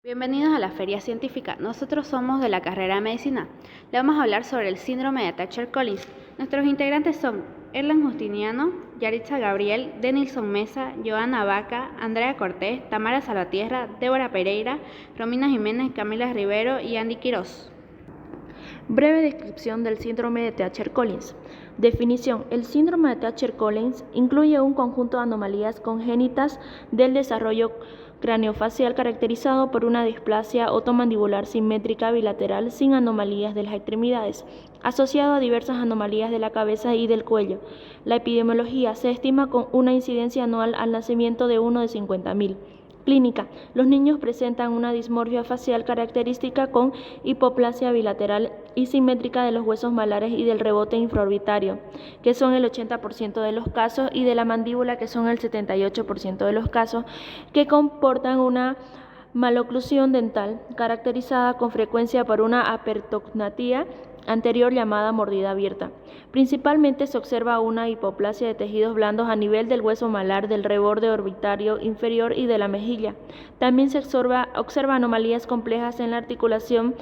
Bienvenidos a la Feria Científica. Nosotros somos de la carrera de Medicina. Le vamos a hablar sobre el síndrome de Thatcher-Collins. Nuestros integrantes son Erlan Justiniano, Yaritza Gabriel, Denilson Mesa, Joana Vaca, Andrea Cortés, Tamara Salvatierra, Débora Pereira, Romina Jiménez, Camila Rivero y Andy Quiroz. Breve descripción del síndrome de Thatcher-Collins. Definición: el síndrome de Thatcher-Collins incluye un conjunto de anomalías congénitas del desarrollo craneofacial caracterizado por una displasia otomandibular simétrica bilateral sin anomalías de las extremidades, asociado a diversas anomalías de la cabeza y del cuello. La epidemiología se estima con una incidencia anual al nacimiento de 1 de 50.000. Clínica: los niños presentan una dismorfia facial característica con hipoplasia bilateral y simétrica de los huesos malares y del rebote infraorbitario, que son el 80% de los casos, y de la mandíbula, que son el 78% de los casos, que comportan una maloclusión dental caracterizada con frecuencia por una apertognatía anterior llamada mordida abierta. Principalmente se observa una hipoplasia de tejidos blandos a nivel del hueso malar, del reborde orbitario inferior y de la mejilla. También se observa anomalías complejas en la articulación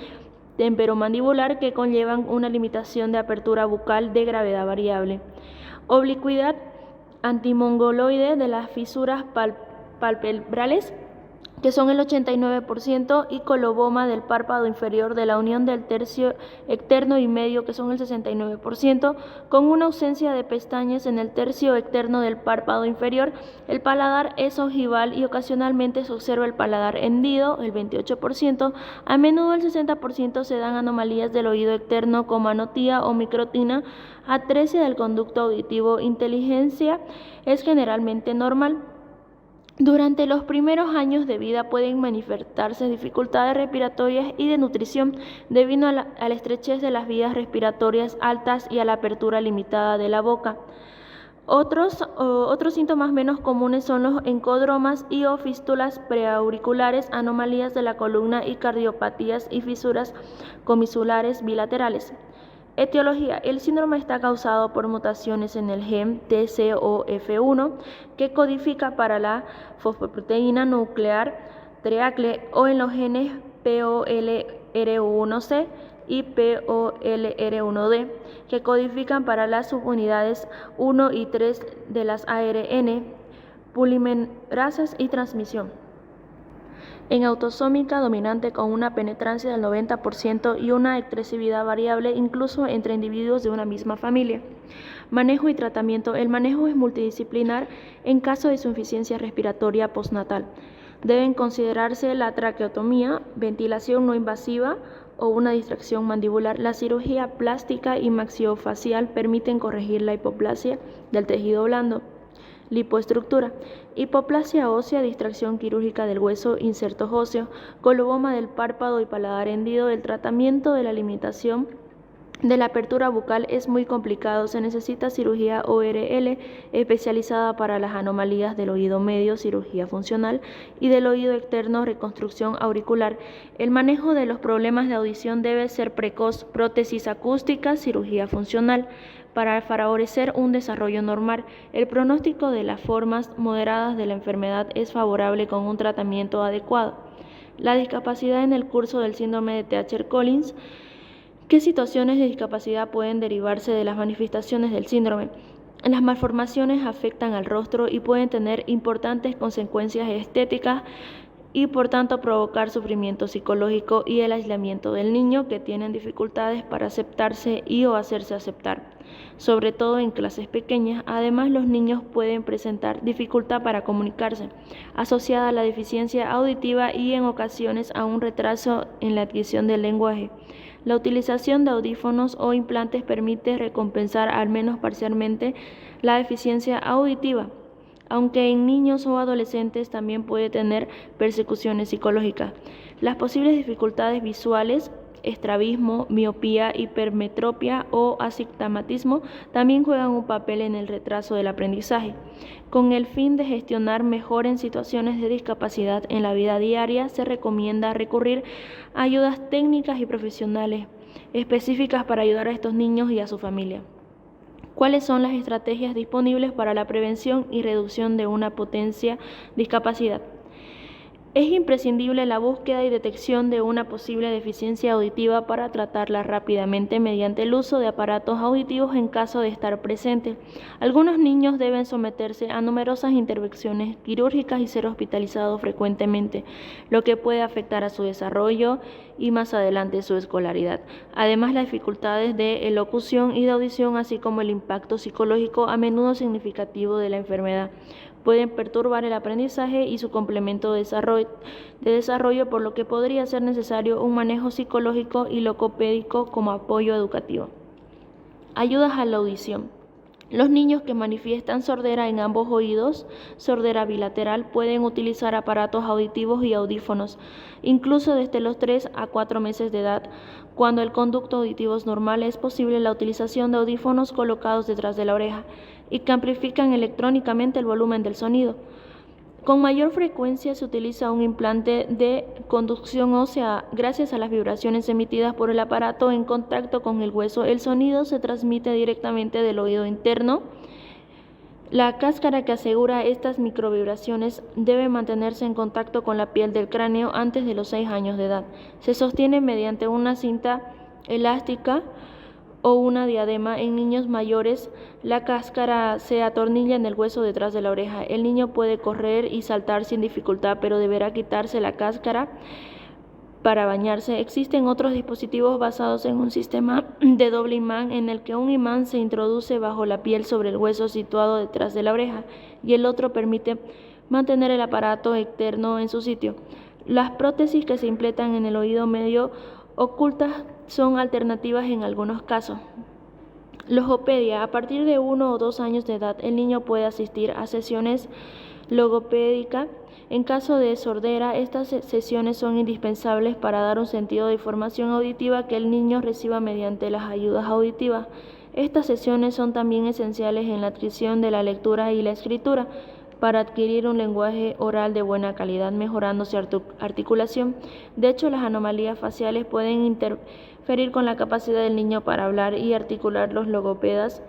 temporomandibular que conllevan una limitación de apertura bucal de gravedad variable. Oblicuidad antimongoloide de las fisuras palpebrales, que son el 89%, y coloboma del párpado inferior de la unión del tercio externo y medio, que son el 69%, con una ausencia de pestañas en el tercio externo del párpado inferior. El paladar es ojival y ocasionalmente se observa el paladar hendido, el 28%. A menudo el 60% se dan anomalías del oído externo como anotía o microtina. Atresia del conducto auditivo. Inteligencia es generalmente normal. Durante los primeros años de vida pueden manifestarse dificultades respiratorias y de nutrición debido a la estrechez de las vías respiratorias altas y a la apertura limitada de la boca. Otros síntomas menos comunes son los encodromas y o fístulas preauriculares, anomalías de la columna y cardiopatías y fisuras comisulares bilaterales. Etiología: el síndrome está causado por mutaciones en el gen TCOF1 que codifica para la fosfoproteína nuclear TREACLE, o en los genes POLR1C y POLR1D que codifican para las subunidades 1 y 3 de las ARN polimerasas y transmisión. En autosómica dominante con una penetrancia del 90% y una expresividad variable incluso entre individuos de una misma familia. Manejo y tratamiento. El manejo es multidisciplinar en caso de insuficiencia respiratoria postnatal. Deben considerarse la traqueotomía, ventilación no invasiva o una distracción mandibular. La cirugía plástica y maxilofacial permiten corregir la hipoplasia del tejido blando. Lipoestructura: hipoplasia ósea, distracción quirúrgica del hueso, insertos óseos, coloboma del párpado y paladar hendido. El tratamiento de la limitación de la apertura bucal es muy complicado. Se necesita cirugía ORL especializada para las anomalías del oído medio, cirugía funcional, y del oído externo, reconstrucción auricular. El manejo de los problemas de audición debe ser precoz. Prótesis acústica, cirugía funcional para favorecer un desarrollo normal. El pronóstico de las formas moderadas de la enfermedad es favorable con un tratamiento adecuado. La discapacidad en el curso del síndrome de Thatcher-Collins. ¿Qué situaciones de discapacidad pueden derivarse de las manifestaciones del síndrome? Las malformaciones afectan al rostro y pueden tener importantes consecuencias estéticas y por tanto provocar sufrimiento psicológico y el aislamiento del niño, que tienen dificultades para aceptarse y o hacerse aceptar, sobre todo en clases pequeñas. Además, los niños pueden presentar dificultad para comunicarse, asociada a la deficiencia auditiva y en ocasiones a un retraso en la adquisición del lenguaje. La utilización de audífonos o implantes permite recompensar al menos parcialmente la deficiencia auditiva, aunque en niños o adolescentes también puede tener persecuciones psicológicas. Las posibles dificultades visuales, estrabismo, miopía, hipermetropia o astigmatismo también juegan un papel en el retraso del aprendizaje. Con el fin de gestionar mejor en situaciones de discapacidad en la vida diaria, se recomienda recurrir a ayudas técnicas y profesionales específicas para ayudar a estos niños y a su familia. ¿Cuáles son las estrategias disponibles para la prevención y reducción de una potencia discapacidad? Es imprescindible la búsqueda y detección de una posible deficiencia auditiva para tratarla rápidamente mediante el uso de aparatos auditivos en caso de estar presente. Algunos niños deben someterse a numerosas intervenciones quirúrgicas y ser hospitalizados frecuentemente, lo que puede afectar a su desarrollo y más adelante su escolaridad. Además, las dificultades de elocución y de audición, así como el impacto psicológico a menudo significativo de la enfermedad, pueden perturbar el aprendizaje y su complemento de desarrollo, por lo que podría ser necesario un manejo psicológico y logopédico como apoyo educativo. Ayudas a la audición. Los niños que manifiestan sordera en ambos oídos, sordera bilateral, pueden utilizar aparatos auditivos y audífonos, incluso desde los 3 a 4 meses de edad. Cuando el conducto auditivo es normal, es posible la utilización de audífonos colocados detrás de la oreja y que amplifican electrónicamente el volumen del sonido. Con mayor frecuencia se utiliza un implante de conducción ósea. Gracias a las vibraciones emitidas por el aparato en contacto con el hueso, el sonido se transmite directamente del oído interno. La cáscara que asegura estas microvibraciones debe mantenerse en contacto con la piel del cráneo antes de los 6 años de edad. Se sostiene mediante una cinta elástica o una diadema. En niños mayores, la cáscara se atornilla en el hueso detrás de la oreja. El niño puede correr y saltar sin dificultad, pero deberá quitarse la cáscara para bañarse. Existen otros dispositivos basados en un sistema de doble imán en el que un imán se introduce bajo la piel sobre el hueso situado detrás de la oreja y el otro permite mantener el aparato externo en su sitio. Las prótesis que se implantan en el oído medio ocultas son alternativas en algunos casos. Logopedia. A partir de 1 o 2 años de edad, el niño puede asistir a sesiones logopédicas. En caso de sordera, estas sesiones son indispensables para dar un sentido de información auditiva que el niño reciba mediante las ayudas auditivas. Estas sesiones son también esenciales en la adquisición de la lectura y la escritura, para adquirir un lenguaje oral de buena calidad, mejorando su articulación. De hecho, las anomalías faciales pueden interferir con la capacidad del niño para hablar y articular. Los logopedas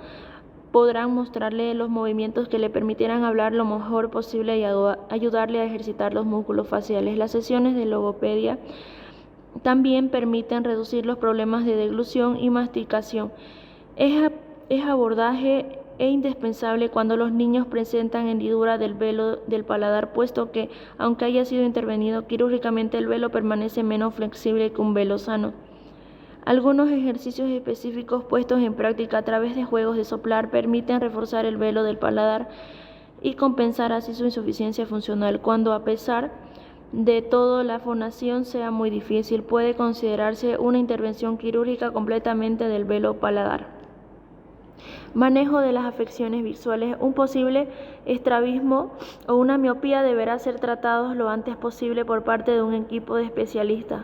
podrán mostrarle los movimientos que le permitirán hablar lo mejor posible y ayudarle a ejercitar los músculos faciales. Las sesiones de logopedia también permiten reducir los problemas de deglución y masticación. Es abordaje indispensable cuando los niños presentan hendidura del velo del paladar, puesto que, aunque haya sido intervenido quirúrgicamente, el velo permanece menos flexible que un velo sano. Algunos ejercicios específicos puestos en práctica a través de juegos de soplar permiten reforzar el velo del paladar y compensar así su insuficiencia funcional. Cuando, a pesar de todo, la fonación sea muy difícil, puede considerarse una intervención quirúrgica completamente del velo paladar. Manejo de las afecciones visuales. Un posible estrabismo o una miopía deberá ser tratados lo antes posible por parte de un equipo de especialistas.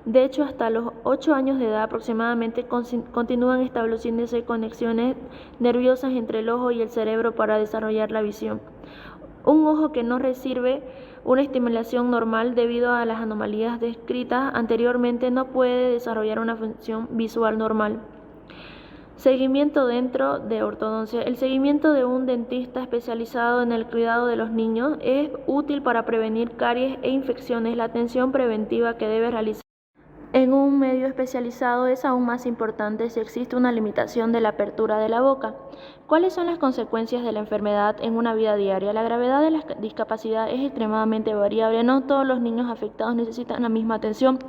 De hecho, hasta los 8 años de edad aproximadamente continúan estableciéndose conexiones nerviosas entre el ojo y el cerebro para desarrollar la visión. Un ojo que no recibe una estimulación normal debido a las anomalías descritas anteriormente no puede desarrollar una función visual normal. Seguimiento dentro de ortodoncia. El seguimiento de un dentista especializado en el cuidado de los niños es útil para prevenir caries e infecciones. La atención preventiva que debe realizar en un medio especializado es aún más importante si existe una limitación de la apertura de la boca. ¿Cuáles son las consecuencias de la enfermedad en una vida diaria? La gravedad de la discapacidad es extremadamente variable. No todos los niños afectados necesitan la misma atención.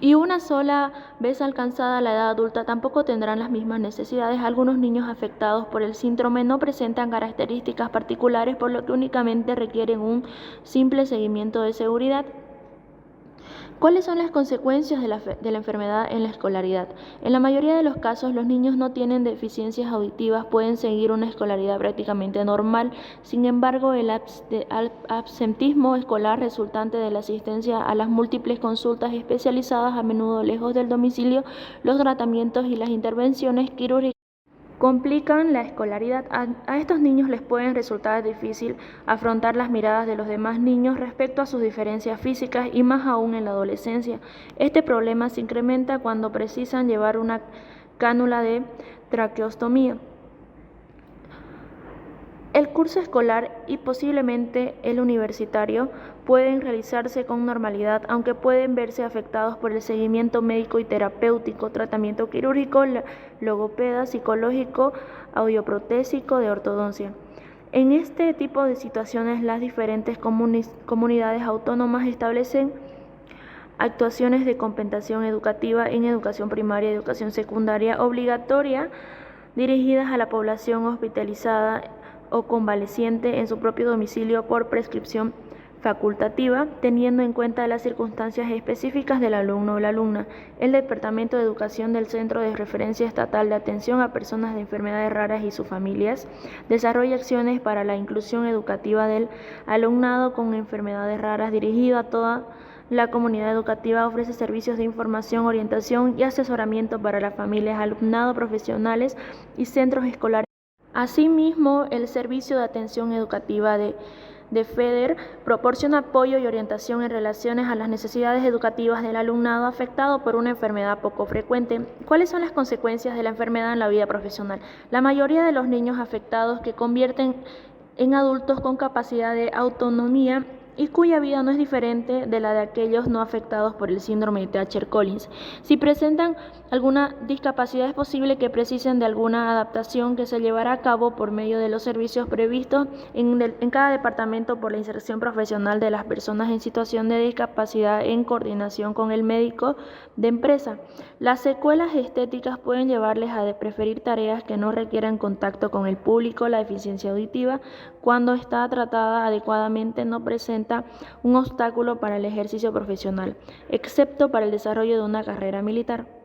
Y una sola vez alcanzada la edad adulta tampoco tendrán las mismas necesidades. Algunos niños afectados por el síndrome no presentan características particulares, por lo que únicamente requieren un simple seguimiento de seguridad. ¿Cuáles son las consecuencias de la enfermedad en la escolaridad? En la mayoría de los casos, los niños no tienen deficiencias auditivas, pueden seguir una escolaridad prácticamente normal. Sin embargo, el absentismo escolar resultante de la asistencia a las múltiples consultas especializadas, a menudo lejos del domicilio, los tratamientos y las intervenciones quirúrgicas complican la escolaridad. A estos niños les puede resultar difícil afrontar las miradas de los demás niños respecto a sus diferencias físicas y más aún en la adolescencia. Este problema se incrementa cuando precisan llevar una cánula de traqueostomía. El curso escolar y posiblemente el universitario pueden realizarse con normalidad, aunque pueden verse afectados por el seguimiento médico y terapéutico, tratamiento quirúrgico, logopeda, psicológico, audioprotésico, de ortodoncia. En este tipo de situaciones, las diferentes comunidades autónomas establecen actuaciones de compensación educativa en educación primaria y educación secundaria obligatoria dirigidas a la población hospitalizada o convaleciente en su propio domicilio por prescripción facultativa, teniendo en cuenta las circunstancias específicas del alumno o la alumna. El Departamento de Educación del Centro de Referencia Estatal de Atención a Personas de Enfermedades Raras y sus familias desarrolla acciones para la inclusión educativa del alumnado con enfermedades raras dirigido a toda la comunidad educativa. Ofrece servicios de información, orientación y asesoramiento para las familias, alumnado, profesionales y centros escolares. Asimismo, el Servicio de Atención Educativa de FEDER proporciona apoyo y orientación en relación a las necesidades educativas del alumnado afectado por una enfermedad poco frecuente. ¿Cuáles son las consecuencias de la enfermedad en la vida profesional? La mayoría de los niños afectados que convierten en adultos con capacidad de autonomía y cuya vida no es diferente de la de aquellos no afectados por el síndrome de Treacher-Collins. Si presentan alguna discapacidad, es posible que precisen de alguna adaptación que se llevará a cabo por medio de los servicios previstos en cada departamento por la inserción profesional de las personas en situación de discapacidad en coordinación con el médico de empresa. Las secuelas estéticas pueden llevarles a preferir tareas que no requieran contacto con el público. La deficiencia auditiva, cuando está tratada adecuadamente, no presenta un obstáculo para el ejercicio profesional, excepto para el desarrollo de una carrera militar.